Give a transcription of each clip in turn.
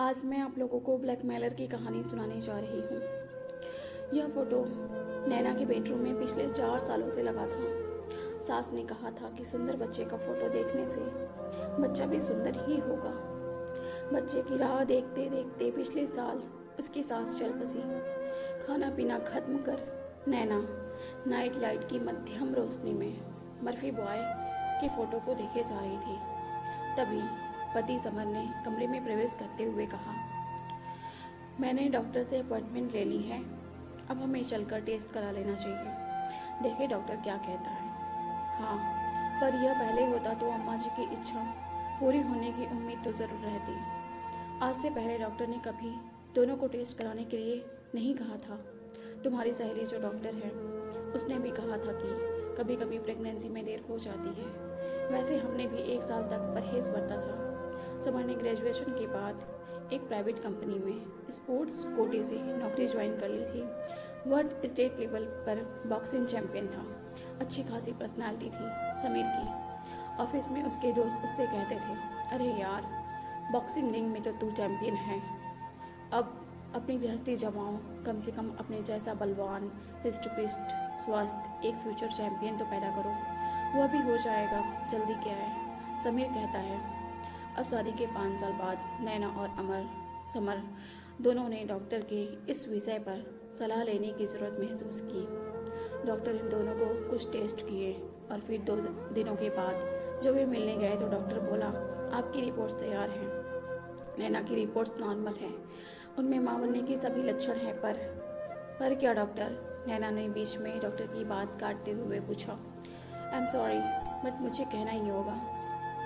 आज मैं आप लोगों को ब्लैकमेलर की कहानी सुनाने जा रही हूँ। यह फ़ोटो नैना के बेडरूम में पिछले 4 सालों से लगा था। सास ने कहा था कि सुंदर बच्चे का फ़ोटो देखने से बच्चा भी सुंदर ही होगा। बच्चे की राह देखते देखते पिछले साल उसकी सास चल बसी। खाना पीना खत्म कर नैना नाइट लाइट की मध्यम रोशनी में मर्फी बॉय के फ़ोटो को देखे जा रही थी। तभी पति समर ने कमरे में प्रवेश करते हुए कहा, मैंने डॉक्टर से अपॉइंटमेंट ले ली है, अब हमें चलकर टेस्ट करा लेना चाहिए। देखे डॉक्टर क्या कहता है। हाँ, पर यह पहले होता तो अम्मा जी की इच्छा पूरी होने की उम्मीद तो ज़रूर रहती। आज से पहले डॉक्टर ने कभी दोनों को टेस्ट कराने के लिए नहीं कहा था। तुम्हारी सहेली जो डॉक्टर है उसने भी कहा था कि कभी कभी प्रेगनेंसी में देर हो जाती है। वैसे हमने भी 1 साल तक परहेज़ बरता था। समर ने ग्रेजुएशन के बाद एक प्राइवेट कंपनी में स्पोर्ट्स कोटे से नौकरी ज्वाइन कर ली थी। वर्ल्ड स्टेट लेवल पर बॉक्सिंग चैंपियन था। अच्छी खासी पर्सनालिटी थी समीर की। ऑफिस में उसके दोस्त उससे कहते थे, अरे यार, बॉक्सिंग रिंग में तो तू चैंपियन है, अब अपनी गृहस्थी जमाओ, कम से कम अपने जैसा बलवान, हिस्ट पिस्ट स्वस्थ एक फ्यूचर चैंपियन तो पैदा करो, वह भी हो जाएगा, जल्दी क्या है। समीर कहता है। अब शादी के 5 साल बाद नैना और समर दोनों ने डॉक्टर के इस विषय पर सलाह लेने की ज़रूरत महसूस की। डॉक्टर इन दोनों को कुछ टेस्ट किए और फिर 2 दिनों के बाद जब वे मिलने गए तो डॉक्टर बोला, आपकी रिपोर्ट्स तैयार हैं। नैना की रिपोर्ट्स नॉर्मल हैं, उनमें मां बनने के सभी लक्षण हैं, पर क्या डॉक्टर? नैना ने बीच में डॉक्टर की बात काटते हुए पूछा। आई एम सॉरी, बट मुझे कहना ही होगा,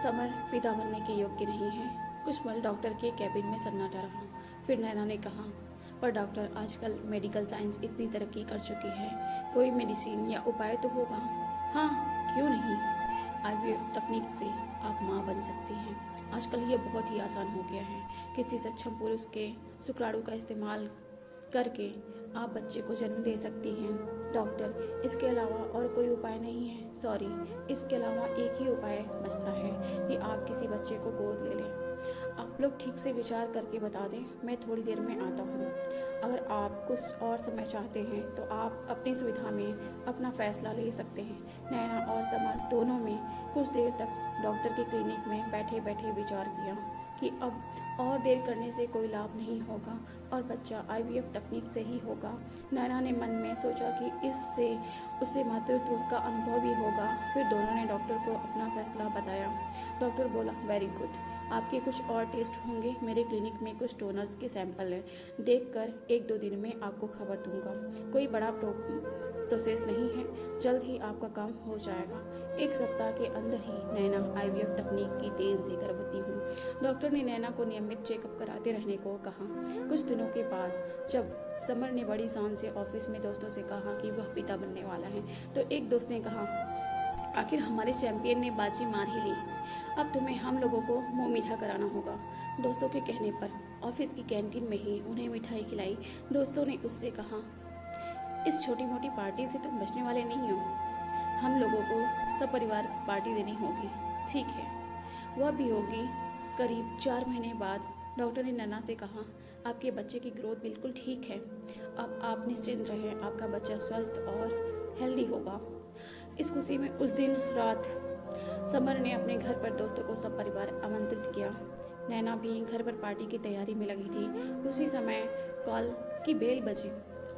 समर पिता बनने के योग्य नहीं है। कुछ पल डॉक्टर के कैबिन में सन्नाटा रहा। फिर नैना ने कहा, पर डॉक्टर, आजकल मेडिकल साइंस इतनी तरक्की कर चुकी है, कोई मेडिसिन या उपाय तो होगा। हाँ, क्यों नहीं, आईवीएफ तकनीक से आप माँ बन सकती हैं। आजकल ये बहुत ही आसान हो गया है। किसी सक्षम पुरुष के शुक्राणु का इस्तेमाल करके आप बच्चे को जन्म दे सकती हैं। डॉक्टर, इसके अलावा और कोई उपाय नहीं है? सॉरी, इसके अलावा एक ही उपाय बचता है कि आप किसी बच्चे को गोद ले लें। आप लोग ठीक से विचार करके बता दें, मैं थोड़ी देर में आता हूँ। अगर आप कुछ और समय चाहते हैं तो आप अपनी सुविधा में अपना फैसला ले सकते हैं। नैना और समर दोनों में कुछ देर तक डॉक्टर के क्लिनिक में बैठे बैठे विचार किया कि अब और देर करने से कोई लाभ नहीं होगा और बच्चा आईवीएफ तकनीक से ही होगा। नैना ने मन में सोचा कि इससे उसे मातृत्व का अनुभव भी होगा। फिर दोनों ने डॉक्टर को अपना फैसला बताया। डॉक्टर बोला, वेरी गुड, आपके कुछ और टेस्ट होंगे। मेरे क्लिनिक में कुछ डोनर्स के सैंपल हैं, देखकर 1-2 दिन में आपको खबर दूंगा। कोई बड़ा प्रोसेस नहीं है, जल्द ही आपका काम हो जाएगा। 1 सप्ताह के अंदर ही नैना आईवीएफ तकनीक की देन से गर्भवती हुई। डॉक्टर ने नैना को नियमित चेकअप कराते रहने को कहा। कुछ दिनों के बाद जब समर ने बड़ी शान से ऑफिस में दोस्तों से कहा कि वह पिता बनने वाला है, तो एक दोस्त ने कहा, आखिर हमारे चैंपियन ने बाजी मार ही ली, अब तुम्हें हम लोगों को मुंह मीठा कराना होगा। दोस्तों के कहने पर ऑफिस की कैंटीन में ही उन्हें मिठाई खिलाई। दोस्तों ने उससे कहा, इस छोटी मोटी पार्टी से तुम बचने वाले नहीं हो, हम लोगों को सब परिवार पार्टी देनी होगी। ठीक है, वह भी होगी। करीब 4 महीने बाद डॉक्टर ने नैना से कहा, आपके बच्चे की ग्रोथ बिल्कुल ठीक है, अब आप निश्चिंत रहें, आपका बच्चा स्वस्थ और हेल्दी होगा। इस खुशी में उस दिन रात समर ने अपने घर पर दोस्तों को सब परिवार आमंत्रित किया। नैना भी घर पर पार्टी की तैयारी में लगी थी। उसी समय कॉल की बेल बजी।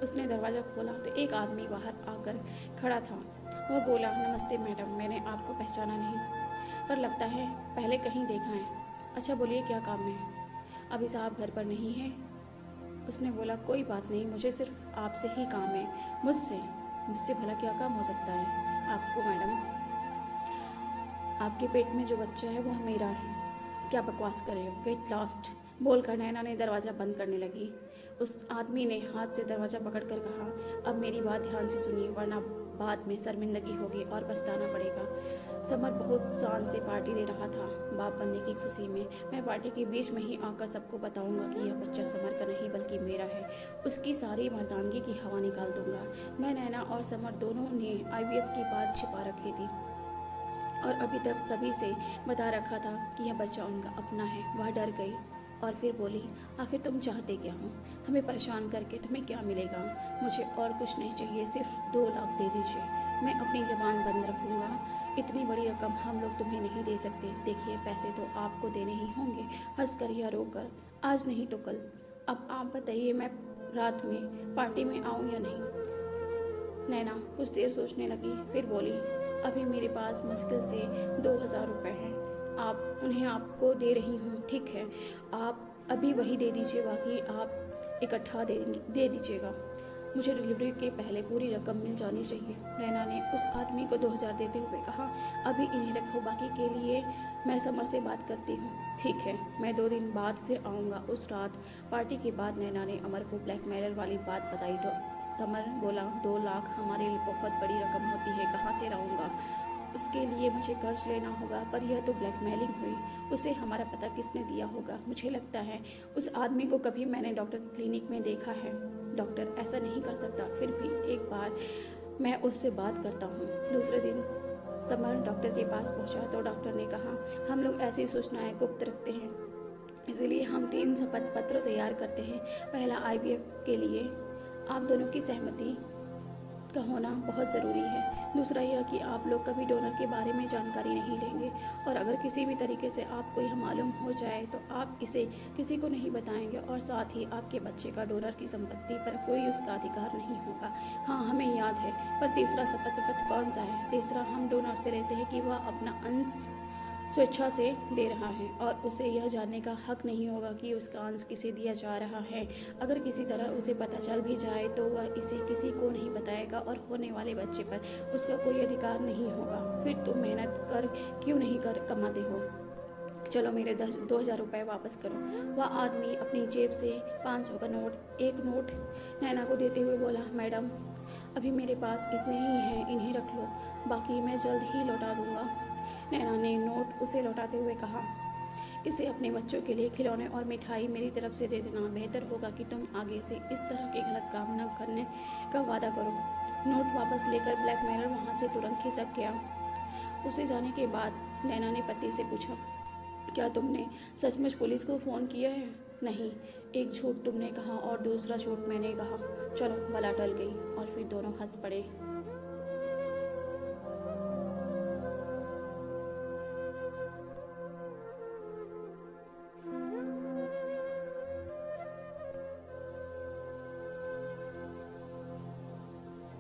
उसने दरवाज़ा खोला तो एक आदमी बाहर आकर खड़ा था। वह बोला, नमस्ते मैडम, मैंने आपको पहचाना नहीं, पर लगता है पहले कहीं देखा है। अच्छा बोलिए, क्या काम है? अभी साहब घर पर नहीं है। उसने बोला, कोई बात नहीं, मुझे सिर्फ आपसे ही काम है। मुझसे भला क्या काम हो सकता है आपको मैडम? आपके पेट में जो बच्चा है वह मेरा है। क्या बकवास कर रहे हो, गेट लॉस्ट, बोलकर नैना ने दरवाज़ा बंद करने लगी। उस आदमी ने हाथ से दरवाज़ा पकड़कर कहा, अब मेरी बात ध्यान से सुनिए, वरना बाद में शर्मिंदगी होगी और पछताना पड़ेगा। समर बहुत शान से पार्टी दे रहा था बाप बनने की खुशी में। मैं पार्टी के बीच में ही आकर सबको बताऊंगा कि यह बच्चा समर का नहीं बल्कि मेरा है। उसकी सारी मर्दानगी की हवा निकाल दूंगा। मैं, नैना और समर दोनों ने आईवीएफ की बात छिपा रखी थी और अभी तक सभी से बता रखा था कि यह बच्चा उनका अपना है। वह डर गई। और फिर बोली, आखिर तुम चाहते क्या हो? हमें परेशान करके तुम्हें क्या मिलेगा? मुझे और कुछ नहीं चाहिए, सिर्फ 2 लाख दे दीजिए, मैं अपनी ज़बान बंद रखूँगा। इतनी बड़ी रकम हम लोग तुम्हें नहीं दे सकते। देखिए, पैसे तो आपको देने ही होंगे, हंसकर या रोकर, आज नहीं तो कल। अब आप बताइए, मैं रात में पार्टी में आऊँ या नहीं? नैना कुछ देर सोचने लगी, फिर बोली, अभी मेरे पास मुश्किल से 2,000 रुपये हैं। आप उन्हें आपको दे रही हूँ, ठीक है? आप अभी वही दे दीजिए, बाकी आप इकट्ठा दे दीजिएगा। मुझे डिलीवरी के पहले पूरी रकम मिल जानी चाहिए। नैना ने उस आदमी को 2,000 देते हुए कहा, अभी इन्हें रखो, बाकी के लिए मैं समर से बात करती हूँ। ठीक है, मैं 2 दिन बाद फिर आऊँगा। उस रात पार्टी के बाद नैना ने अमर को ब्लैकमेलर वाली बात बताई तो समर बोला, 2 लाख हमारे लिए बहुत बड़ी रकम होती है, कहाँ से लाऊंगा? उसके लिए मुझे कर्ज लेना होगा, पर यह तो ब्लैकमेलिंग हुई। उसे हमारा पता किसने दिया होगा? मुझे लगता है उस आदमी को कभी मैंने डॉक्टर की क्लिनिक में देखा है। डॉक्टर ऐसा नहीं कर सकता, फिर भी एक बार मैं उससे बात करता हूँ। दूसरे दिन समर डॉक्टर के पास पहुँचा तो डॉक्टर ने कहा, हम लोग ऐसी सूचनाएं गुप्त रखते हैं, इसलिए हम 3 शपथ पत्र तैयार करते हैं। पहला, IVF के लिए आप दोनों की सहमति का होना बहुत ज़रूरी है। दूसरा यह कि आप लोग कभी डोनर के बारे में जानकारी नहीं लेंगे, और अगर किसी भी तरीके से आपको यह मालूम हो जाए तो आप इसे किसी को नहीं बताएंगे, और साथ ही आपके बच्चे का डोनर की संपत्ति पर कोई उसका अधिकार नहीं होगा। हाँ, हमें याद है, पर तीसरा शपथ पत्र कौन सा है? तीसरा, हम डोनर से रहते हैं कि वह अपना अंश स्वेच्छा से दे रहा है, और उसे यह जानने का हक नहीं होगा कि उसका अंश किसे दिया जा रहा है। अगर किसी तरह उसे पता चल भी जाए तो वह इसे किसी को नहीं बताएगा, और होने वाले बच्चे पर उसका कोई अधिकार नहीं होगा। फिर तुम मेहनत कर क्यों नहीं कर कमाते हो? चलो मेरे 2,000 रुपये वापस करो। वह आदमी अपनी जेब से 500 का एक नोट नैना को देते हुए बोला, मैडम अभी मेरे पास इतने ही हैं, इन्हें रख लो, बाकी मैं जल्द ही लौटा दूंगा। नैना ने नोट उसे लौटाते हुए कहा, इसे अपने बच्चों के लिए खिलौने और मिठाई मेरी तरफ से दे देना। बेहतर होगा कि तुम आगे से इस तरह के गलत काम न करने का वादा करो। नोट वापस लेकर ब्लैकमेलर वहाँ से तुरंत खिसक गया। उसे जाने के बाद नैना ने पति से पूछा, क्या तुमने सचमुच पुलिस को फ़ोन किया है? नहीं, एक झूठ तुमने कहा और दूसरा झूठ मैंने कहा। चलो, बला टल गई। और फिर दोनों हंस पड़े।